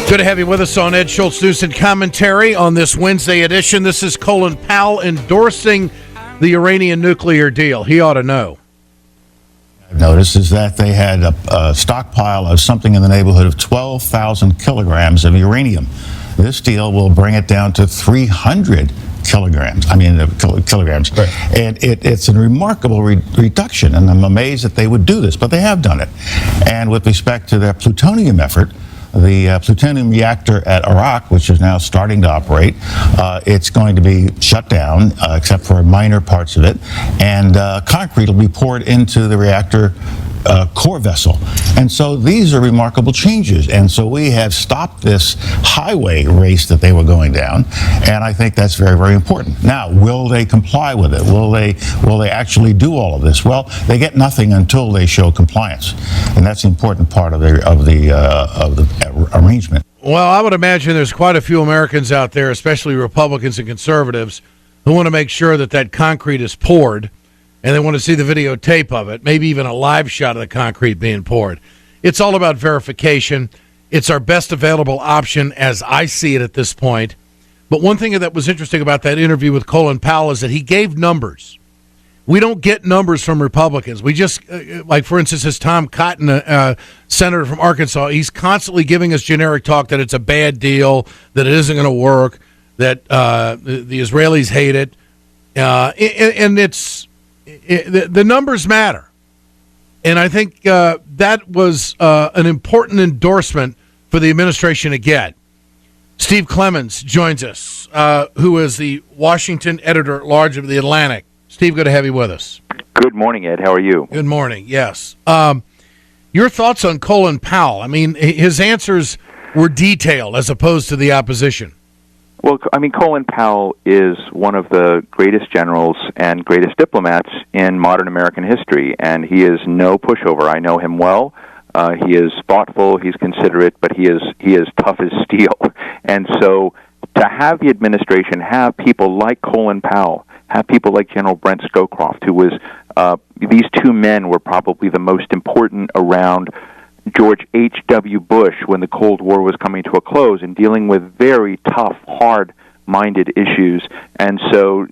Good to have you with us on Ed Schultz News and Commentary on this Wednesday edition. This is Colin Powell endorsing the Iranian nuclear deal. He ought to know. I've noticed is that they had a stockpile of something in the neighborhood of 12,000 kilograms of uranium. This deal will bring it down to 300 kilograms. Right. And it's a remarkable reduction, and I'm amazed that they would do this, but they have done it. And with respect to their plutonium effort, the plutonium reactor at Iraq, which is now starting to operate, it's going to be shut down, except for minor parts of it, and concrete will be poured into the reactor core vessel. And so these are remarkable changes. And so we have stopped this highway race that they were going down, and I think that's very, very important. Now, will they comply with it? Will they actually do all of this? Well, they get nothing until they show compliance, and that's the important part of the arrangement. Well, I would imagine there's quite a few Americans out there, especially Republicans and conservatives, who want to make sure that concrete is poured, and they want to see the videotape of it, maybe even a live shot of the concrete being poured. It's all about verification. It's our best available option as I see it at this point. But one thing that was interesting about that interview with Colin Powell is that he gave numbers. We don't get numbers from Republicans. We just, like, for instance, as Tom Cotton, senator from Arkansas, he's constantly giving us generic talk that it's a bad deal, that it isn't going to work, that the Israelis hate it. And the numbers matter. And I think that was an important endorsement for the administration to get. Steve Clemons joins us, who is the Washington editor-at-large of The Atlantic. Steve, good to have you with us. Good morning, Ed. How are you? Good morning, yes. Your thoughts on Colin Powell? I mean, his answers were detailed as opposed to the opposition. Well, I mean, Colin Powell is one of the greatest generals and greatest diplomats in modern American history, and he is no pushover. I know him well. He is thoughtful, he's considerate, but he is tough as steel. And so to have the administration have people like Colin Powell, have people like General Brent Scowcroft, who was, these two men were probably the most important around George H.W. Bush when the Cold War was coming to a close and dealing with very tough, hard-minded issues. And so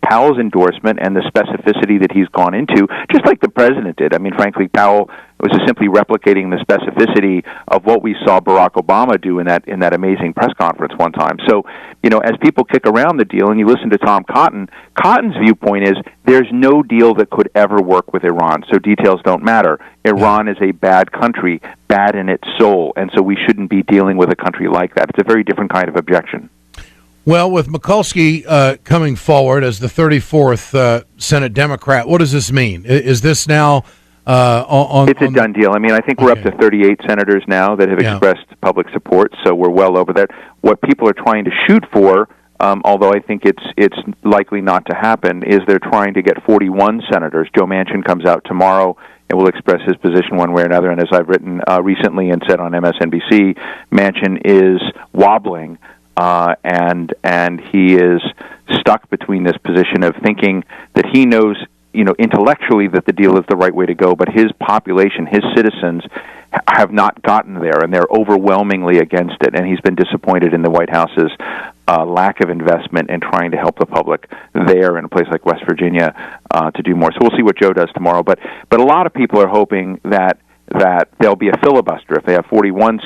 Powell's endorsement and the specificity that he's gone into, just like the president did. I mean, frankly, Powell was just simply replicating the specificity of what we saw Barack Obama do in that amazing press conference one time. So, you know, as people kick around the deal and you listen to Tom Cotton, Cotton's viewpoint is there's no deal that could ever work with Iran, so details don't matter. Iran is a bad country, bad in its soul, and so we shouldn't be dealing with a country like that. It's a very different kind of objection. Well, with Mikulski coming forward as the 34th Senate Democrat, what does this mean? Is this now It's a done deal. I mean, I think we're up to 38 senators now that have expressed public support, so we're well over that. What people are trying to shoot for, although I think it's likely not to happen, is they're trying to get 41 senators. Joe Manchin comes out tomorrow and will express his position one way or another, and as I've written recently and said on MSNBC, Manchin is wobbling. And he is stuck between this position of thinking that he knows, you know, intellectually that the deal is the right way to go, but his population, his citizens, have not gotten there, and they're overwhelmingly against it. And he's been disappointed in the White House's lack of investment in trying to help the public there in a place like West Virginia to do more. So we'll see what Joe does tomorrow. But a lot of people are hoping that there'll be a filibuster if they have 41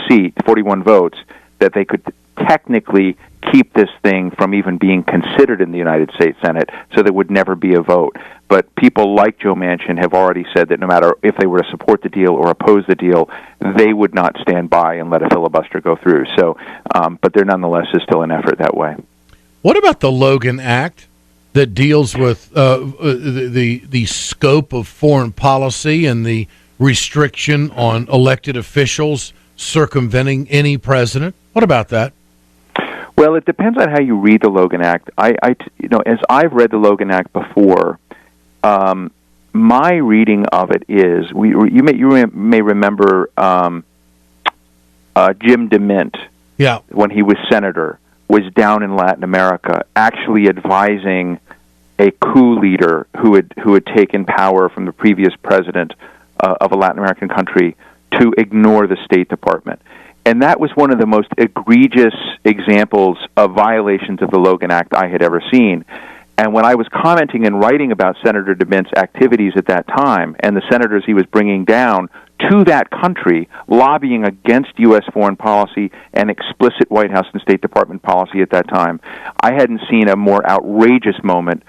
votes, that they could technically keep this thing from even being considered in the United States Senate, so there would never be a vote. But people like Joe Manchin have already said that no matter if they were to support the deal or oppose the deal, they would not stand by and let a filibuster go through. So, but there nonetheless is still an effort that way. What about the Logan Act that deals with the scope of foreign policy and the restriction on elected officials circumventing any president? What about that? Well, it depends on how you read the Logan Act. As I've read the Logan Act before, my reading of it is you may remember Jim DeMint, when he was senator, was down in Latin America, actually advising a coup leader who had taken power from the previous president of a Latin American country to ignore the State Department. And that was one of the most egregious examples of violations of the Logan Act I had ever seen. And when I was commenting and writing about Senator DeMint's activities at that time and the senators he was bringing down to that country, lobbying against U.S. foreign policy and explicit White House and State Department policy at that time, I hadn't seen a more outrageous moment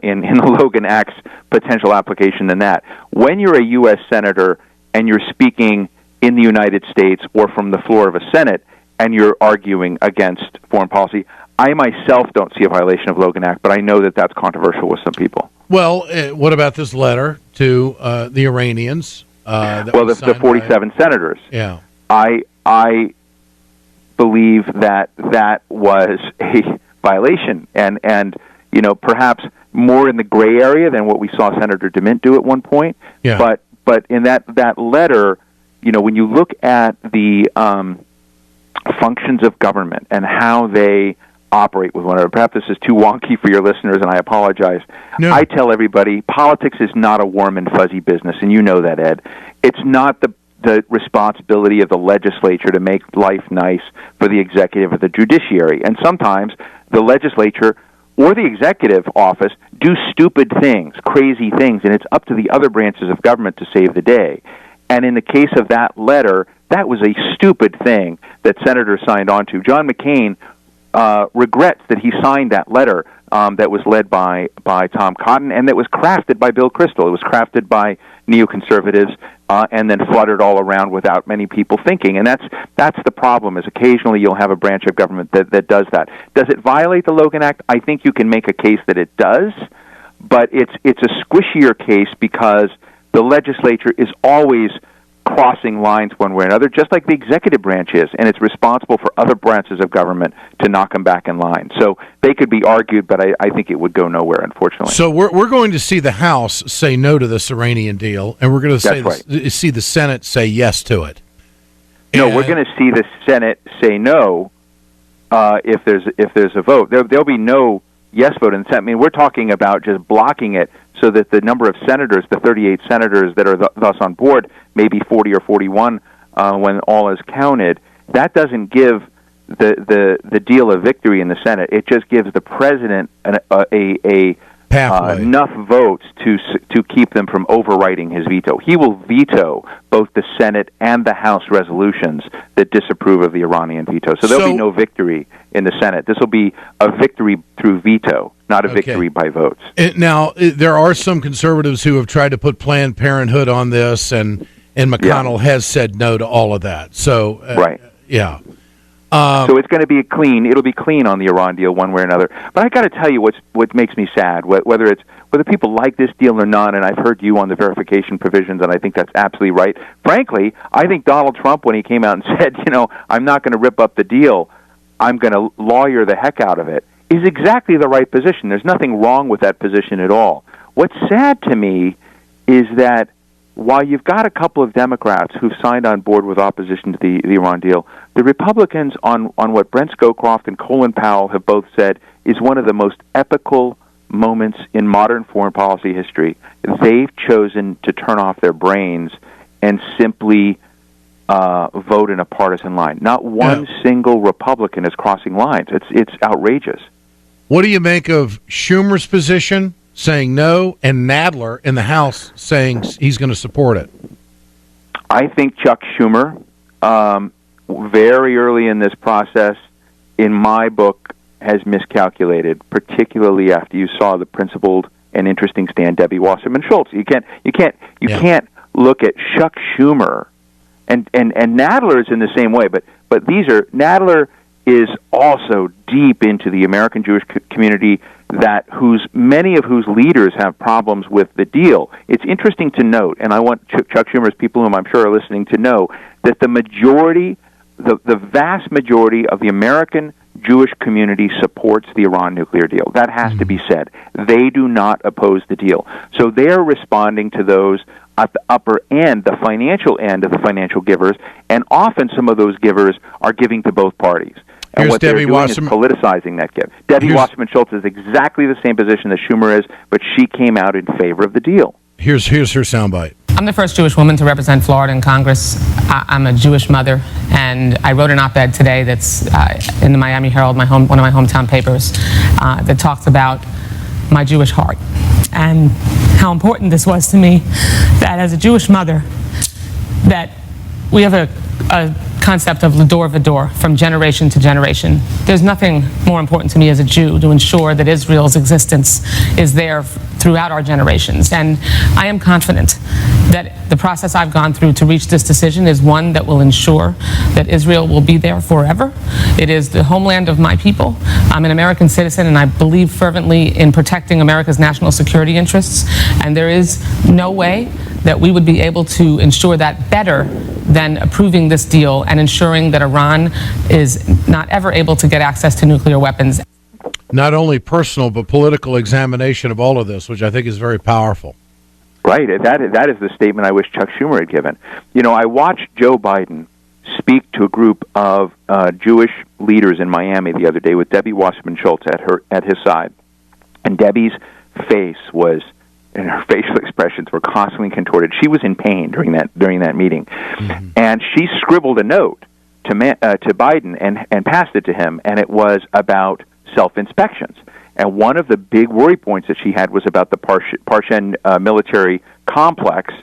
in the Logan Act's potential application than that. When you're a U.S. senator and you're speaking in the United States or from the floor of a Senate and you're arguing against foreign policy, I myself don't see a violation of Logan Act, but I know that that's controversial with some people. Well, what about this letter to the Iranians? The 47 senators. Yeah. I believe that was a violation, and perhaps more in the gray area than what we saw Senator DeMint do at one point. Yeah. But in that letter, when you look at the functions of government and how they operate with one another. Perhaps this is too wonky for your listeners, and I apologize. No. I tell everybody, politics is not a warm and fuzzy business, and you know that, Ed. It's not the responsibility of the legislature to make life nice for the executive or the judiciary. And sometimes the legislature or the executive office do stupid things, crazy things, and it's up to the other branches of government to save the day. And in the case of that letter, that was a stupid thing that senators signed on to. John McCain regrets that he signed that letter that was led by Tom Cotton and that was crafted by Bill Kristol. It was crafted by neoconservatives and then fluttered all around without many people thinking. And that's the problem, is occasionally you'll have a branch of government that does that. Does it violate the Logan Act? I think you can make a case that it does, but it's a squishier case because the legislature is always crossing lines one way or another, just like the executive branch is, and it's responsible for other branches of government to knock them back in line. So they could be argued, but I think it would go nowhere, unfortunately. So we're going to see the House say no to this Iranian deal, and we're going to see the Senate say yes to it. No, we're going to see the Senate say no if there's a vote. There'll be no yes vote in the Senate. I mean, we're talking about just blocking it so that the number of senators, the 38 senators that are thus on board, maybe 40 or 41 when all is counted, that doesn't give the deal a victory in the Senate. It just gives the president enough votes to keep them from overriding his veto. He will veto both the Senate and the House resolutions that disapprove of the Iranian veto. So there'll be no victory in the Senate. This will be a victory through veto, not a victory by votes. Now, there are some conservatives who have tried to put Planned Parenthood on this, and McConnell has said no to all of that. So, right. Yeah. So it's going to be clean. It'll be clean on the Iran deal one way or another. But I got to tell you what makes me sad, whether people like this deal or not, and I've heard you on the verification provisions, and I think that's absolutely right. Frankly, I think Donald Trump, when he came out and said, I'm not going to rip up the deal, I'm going to lawyer the heck out of it, is exactly the right position. There's nothing wrong with that position at all. What's sad to me is that while you've got a couple of Democrats who've signed on board with opposition to the Iran deal, the Republicans on what Brent Scowcroft and Colin Powell have both said is one of the most epical moments in modern foreign policy history. They've chosen to turn off their brains and simply vote in a partisan line. Not one single Republican is crossing lines. It's outrageous. What do you make of Schumer's position, saying no, and Nadler in the House saying he's going to support it? I think Chuck Schumer, very early in this process, in my book, has miscalculated, particularly after you saw the principled and interesting stand Debbie Wasserman Schultz. You can't look at Chuck Schumer and Nadler is in the same way, but Nadler is also deep into the American Jewish community many of whose leaders have problems with the deal. It's interesting to note, and I want Chuck Schumer's people, whom I'm sure are listening, to know that the vast majority of the American Jewish community supports the Iran nuclear deal. That has to be said. They do not oppose the deal. So they're responding to those at the upper end, the financial end of the financial givers, and often some of those givers are giving to both parties. And what Debbie they're doing is politicizing that gift. Debbie Wasserman Schultz is exactly the same position that Schumer is, but she came out in favor of the deal. Here's her soundbite. I'm the first Jewish woman to represent Florida in Congress. I'm a Jewish mother, and I wrote an op-ed today that's in the Miami Herald, one of my hometown papers, that talks about my Jewish heart and how important this was to me, that as a Jewish mother, that we have a concept of l'dor v'dor, from generation to generation. There's nothing more important to me as a Jew to ensure that Israel's existence is there throughout our generations. And I am confident that the process I've gone through to reach this decision is one that will ensure that Israel will be there forever. It is the homeland of my people. I'm an American citizen, and I believe fervently in protecting America's national security interests. And there is no way that we would be able to ensure that better than approving this deal and ensuring that Iran is not ever able to get access to nuclear weapons. Not only personal, but political examination of all of this, which I think is very powerful. Right. That is the statement I wish Chuck Schumer had given. You know, I watched Joe Biden speak to a group of Jewish leaders in Miami the other day with Debbie Wasserman Schultz at his side. And Debbie's face was, and her facial expressions were constantly contorted. She was in pain during that meeting. Mm-hmm. And she scribbled a note to Biden and passed it to him, and it was about self-inspections. And one of the big worry points that she had was about the Parshen military complex,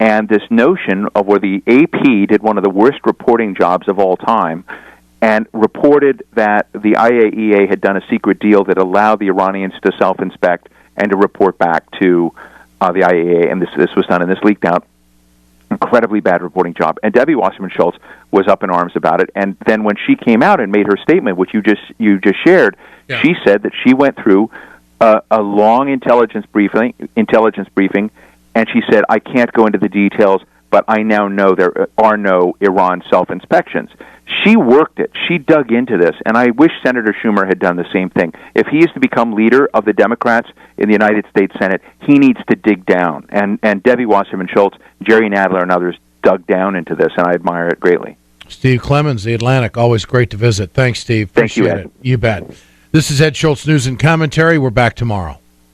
and this notion of where the AP did one of the worst reporting jobs of all time and reported that the IAEA had done a secret deal that allowed the Iranians to self-inspect and to report back to the IAEA, and this was done, and this leaked out. Incredibly bad reporting job. And Debbie Wasserman Schultz was up in arms about it. And then when she came out and made her statement, which you just shared, yeah, she said that she went through a long intelligence briefing, and she said, I can't go into the details, but I now know there are no Iran self-inspections. She worked it. She dug into this, and I wish Senator Schumer had done the same thing. If he is to become leader of the Democrats in the United States Senate, he needs to dig down. And Debbie Wasserman Schultz, Jerry Nadler, and others dug down into this, and I admire it greatly. Steve Clemons, The Atlantic, always great to visit. Thanks, Steve. Thank you, Ed. It. You bet. This is Ed Schultz News and Commentary. We're back tomorrow.